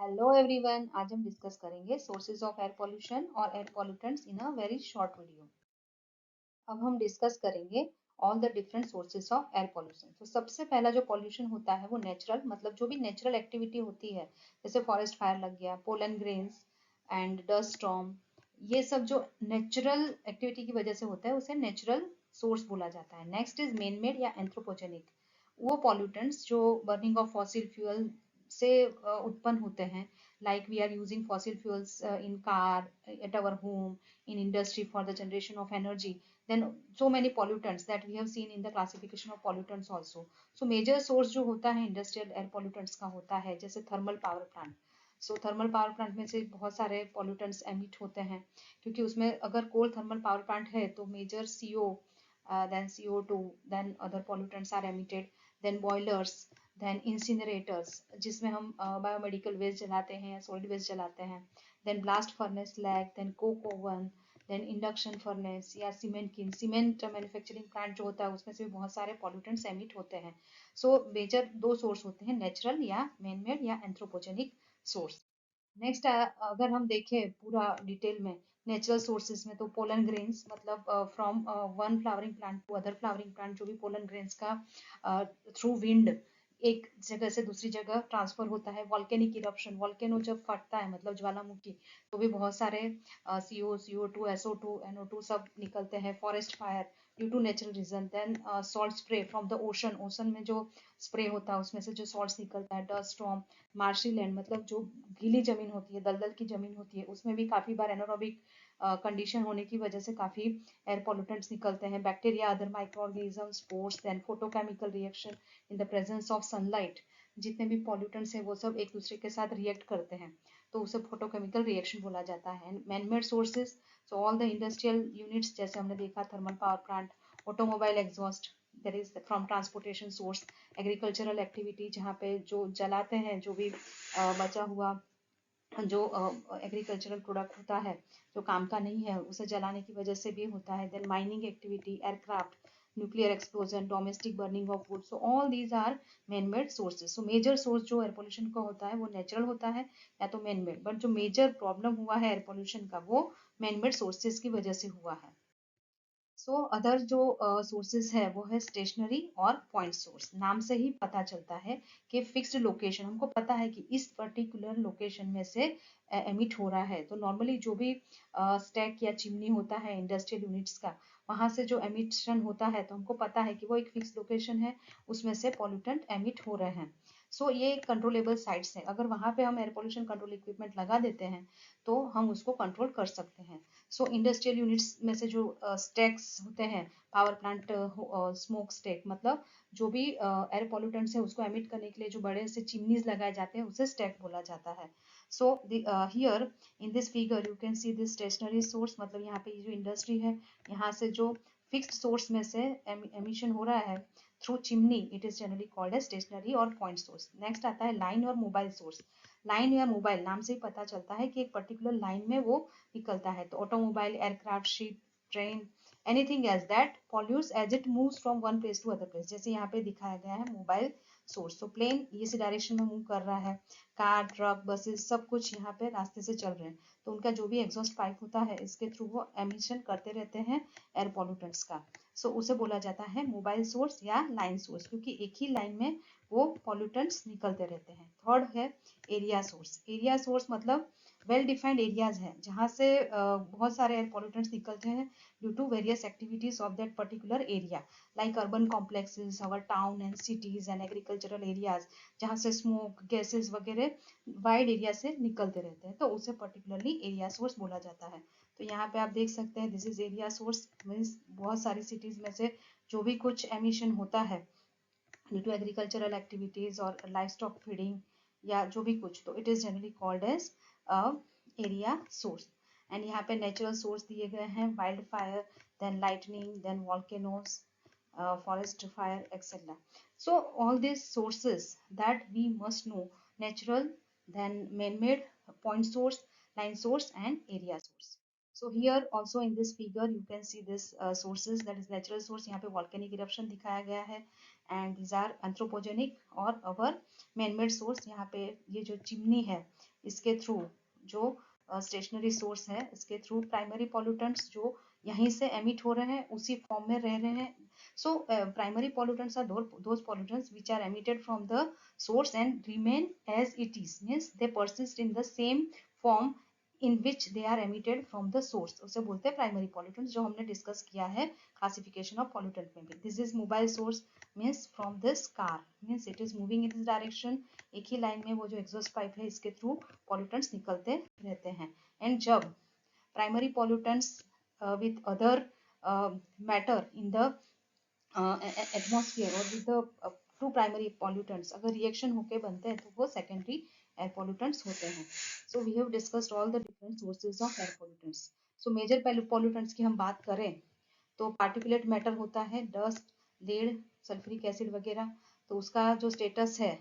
Hello everyone, आज हम discuss करेंगे सोर्सेज ऑफ एयर पोल्यूशन और air pollutants in a very short video. अब हम डिस्कस करेंगे all the different sources of air pollution. तो सबसे पहला जो पोल्यूशन होता है वो नेचुरल, मतलब जो भी नेचुरल एक्टिविटी होती है, जैसे फॉरेस्ट फायर लग गया, pollen grains and dust storm, ये सब जो नेचुरल एक्टिविटी की वजह से होता है उसे नेचुरल सोर्स बोला जाता है। नेक्स्ट इज मेन मेड या एंथ्रोपोजेनिक, वो पॉल्यूटेंट्स जो बर्निंग ऑफ फॉसिल फ्यूल से उत्पन्न होते हैं, like we are using fossil fuels in car, at our home, in industry for the generation of energy, then so many pollutants that we have seen in the classification of pollutants also. So major source जो होता है industrial air pollutants का होता है, जैसे thermal power plant. सो thermal power plant में से बहुत सारे पॉल्यूटेंट्स एमिट होते हैं, क्योंकि उसमें अगर कोल थर्मल पावर प्लांट है तो major CO, then CO2, then other pollutants are emitted, then boilers, then incinerators जिसमें हम बायोमेडिकल वेस्ट जलाते हैं, सॉलिड वेस्ट जलाते हैं, then blast furnace slag, then coke oven, then induction furnace या सीमेंट मैन्युफैक्चरिंग प्लांट जो होता है उसमें से भी बहुत सारे पॉल्यूटेंट्स एमिट होते हैं। सो मेजर दो सोर्स होते हैं, नेचुरल या मैन मेड या एंथ्रोपोजेनिक सोर्स। नेक्स्ट अगर हम देखें पूरा डिटेल में नेचुरल सोर्सेज में, तो पोलन ग्रेन्स, मतलब from one flowering plant to other flowering plant, जो भी पोलन ग्रेन्स का थ्रू विंड एक जगह से दूसरी जगह ट्रांसफर होता है। वॉल्केनिक इरप्शन, वॉल्केनो जब फटता है मतलब ज्वालामुखी, तो भी बहुत सारे CO2, SO2, NO2 सब निकलते हैं। Forest fire due to natural reason, then salt spray from the ocean, ocean में जो स्प्रे होता है उसमें से जो सॉल्ट निकलता है। डस्ट स्टॉर्म, मार्शी लैंड, मतलब जो गीली जमीन होती है, दलदल की जमीन होती है, उसमें भी काफी बार एनारोबिक कंडीशन होने की वजह से काफी एयर पोल्यूटेंट्स निकलते हैं। Bacteria, other micro organism, spores, then photochemical reaction in the presence of sunlight, जितने भी पॉल्यूटेंट्स हैं वो सब एक दूसरे के साथ रिएक्ट करते हैं, तो उसे फोटोकेमिकल रिएक्शन बोला जाता है। Manmade sources, so all the industrial units, जैसे हमने देखा thermal power plant, automobile exhaust, that is from transportation source. Agricultural activity, जहाँ पे जो जलाते हैं जो भी बचा हुआ जो एग्रीकल्चरल प्रोडक्ट होता है जो काम का नहीं है, उसे जलाने की वजह से भी होता है। Then mining activity, aircraft, nuclear explosion, domestic burning of wood, so all these are man made sources. So major source जो एयर पोल्यूशन का होता है वो नेचुरल होता है या तो मैन मेड, बट जो मेजर प्रॉब्लम हुआ है एयर पोल्यूशन का वो मैन मेड सोर्सेज की वजह से हुआ है। सो अदर जो सोर्सेज है वो है स्टेशनरी और पॉइंट सोर्स। नाम से ही पता चलता है कि फिक्स्ड लोकेशन, हमको पता है कि इस पर्टिकुलर लोकेशन में से एमिट हो रहा है। तो नॉर्मली जो भी स्टैक या चिमनी होता है इंडस्ट्रियल यूनिट्स का, वहां से जो एमिशन होता है तो हमको पता है कि वो एक फिक्स लोकेशन है, उसमें से पॉल्यूटेंट एमिट हो रहे हैं। सो ये कंट्रोलेबल साइट्स है, अगर वहां पे हम एयर पोल्यूशन कंट्रोल इक्विपमेंट लगा देते हैं तो हम उसको कंट्रोल कर सकते हैं। सो इंडस्ट्रियल यूनिट्स में से जो स्टैक्स होते हैं, पावर प्लांट स्मोक स्टैक, मतलब जो भी एयर पॉल्यूटेंट्स है उसको एमिट करने के लिए जो बड़े से चिमनीज लगाए जाते हैं उसे स्टैक बोला जाता है। So here in this figure you can see this stationary source, मतलब यहाँ पे जो इंडस्ट्री है यहाँ से जो फिक्स्ड सोर्स में से एमिशन हो रहा है through chimney, it is generally called as stationary और पॉइंट सोर्स। नेक्स्ट आता है लाइन और मोबाइल सोर्स। लाइन या मोबाइल, नाम से ही पता चलता है कि एक पर्टिकुलर लाइन में वो निकलता है। तो automobile, aircraft, ship, train, anything as that pollutes as it moves from one place to other place, जैसे यहाँ पे दिखाया गया है मोबाइल सोर्स। तो प्लेन इस डायरेक्शन में मूव कर रहा है, कार, ट्रक, बसेस सब कुछ यहाँ पे रास्ते से चल रहे हैं, तो उनका जो भी एग्जॉस्ट पाइप होता है इसके थ्रू वो एमिशन करते रहते हैं एयर पॉल्यूटेंट्स का। सो उसे बोला जाता है मोबाइल सोर्स या लाइन सोर्स, क्योंकि एक ही लाइन में वो पॉल्यूटेंट्स निकलते रहते हैं। थर्ड है एरिया सोर्स। एरिया सोर्स मतलब वेल डिफाइंड एरियाज हैं जहाँ से बहुत सारे एयर पॉल्यूटेंट्स निकलते हैं due to various activities of that particular area, like urban complexes, our town and cities and agricultural areas, जहाँ से स्मोक, गैसेस वगैरह वाइड एरिया से निकलते रहते हैं, तो उसे पर्टिकुलरली एरिया सोर्स बोला जाता है। तो यहाँ पे आप देख सकते हैं this is area source, means बहुत सारी सिटीज में से जो भी कुछ एमिशन होता है ड्यू टू एग्रीकल्चरल एक्टिविटीज और लाइफ स्टॉक फीडिंग या जो भी कुछ, तो it is generally called as area source. And यहाँ पे नेचुरल सोर्स दिए गए हैं, wild fire, then lightning, then volcanoes, forest fire, etc. So all these sources that we must know: natural, then man-made, point source, line source, and area source. So here also in this figure you can see this sources, that is natural source, यहाँ पे volcanic eruption दिखाया गया है, and these are anthropogenic और अवर manmade source. यहाँ पे ये जो चिमनी है इसके थ्रू जो स्टेशनरी सोर्स है इसके थ्रू प्राइमरी पॉल्यूटेंट्स जो यहीं से एमिट हो रहे हैं उसी फॉर्म में रह रहे हैं। So primary pollutants are those pollutants which are emitted from the source and remain as it is, means they persist in the same form in which they are emitted from the source, उसे बोलते हैं primary pollutants, जो हमने discuss किया है classification of pollutant में भी। This is mobile source, means from this car, means it is moving in this direction, एक ही लाइन में वो जो एग्जॉस्ट पाइप है इसके थ्रू पॉल्यूटेंट्स निकलते रहते हैं। एंड जब primary pollutants with other matter in the atmosphere और with the two primary pollutants अगर रिएक्शन होके बनते हैं तो वो सेकेंडरी एयर पॉल्यूटेंट्स होते हैं। So we have discussed all the different sources of air pollutants. So major pollutants की हम बात करें तो पार्टिकुलेट मैटर होता है, डस्ट, लेड, सल्फ्यूरिक एसिड वगैरह, तो उसका जो स्टेटस है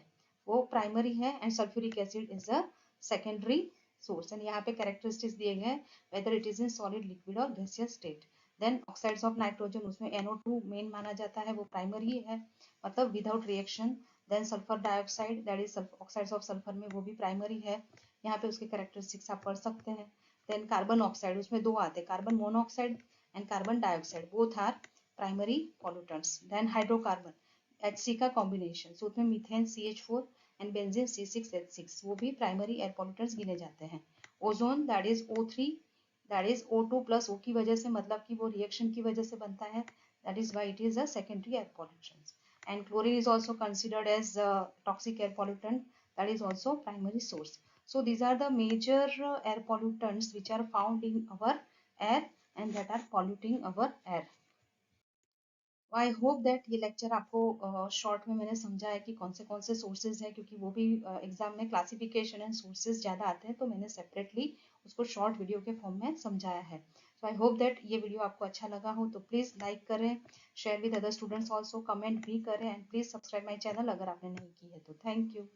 वो प्राइमरी है and sulphuric acid is a secondary source. And यहाँ पे कैरेक्टरिस्टिक्स दिए गए whether it is in solid, liquid और gaseous state. Then oxides of nitrogen, उसमें NO2 मेन माना जाता है, वो प्राइमरी है, मतलब without reaction. Then sulphur dioxide, that is oxides of sulphur में, वो भी प्राइमरी है, यहाँ पे उसके कैरेक्टरिस्टिक्स आप पढ़ सकते हैं। देन कार्बन ऑक्साइड, उसमें दो आते हैं, carbon monoxide and carbon dioxide, both are primary pollutants. Then hydrocarbon, HC का कॉम्बिनेशन, so उसमें methane CH4 and benzene C6H6, वो भी प्राइमरी एयर पॉल्यूटेंट्स गिने जाते हैं। Ozone, that is O3, that is O2 plus O की वजह से, मतलब कि वो रिएक्शन की वजह से बनता है, that is why it is a secondary air pollutant. And chlorine is also considered as toxic air pollutant, that is also primary source. So these are the major air pollutants which are found in our air and that are polluting our air. I hope that ये lecture आपको short में मैंने समझा है कि कौन से sources है, क्योंकि वो भी एग्जाम में क्लासिफिकेशन एंड सोर्सेज ज़्यादा आते हैं, तो मैंने सेपरेटली उसको शॉर्ट वीडियो के फॉर्म में समझाया है। सो आई होप दैट ये वीडियो आपको अच्छा लगा हो, तो प्लीज़ लाइक करें, share with other students also, comment भी करें and please subscribe my channel अगर आपने नहीं की है तो। Thank you.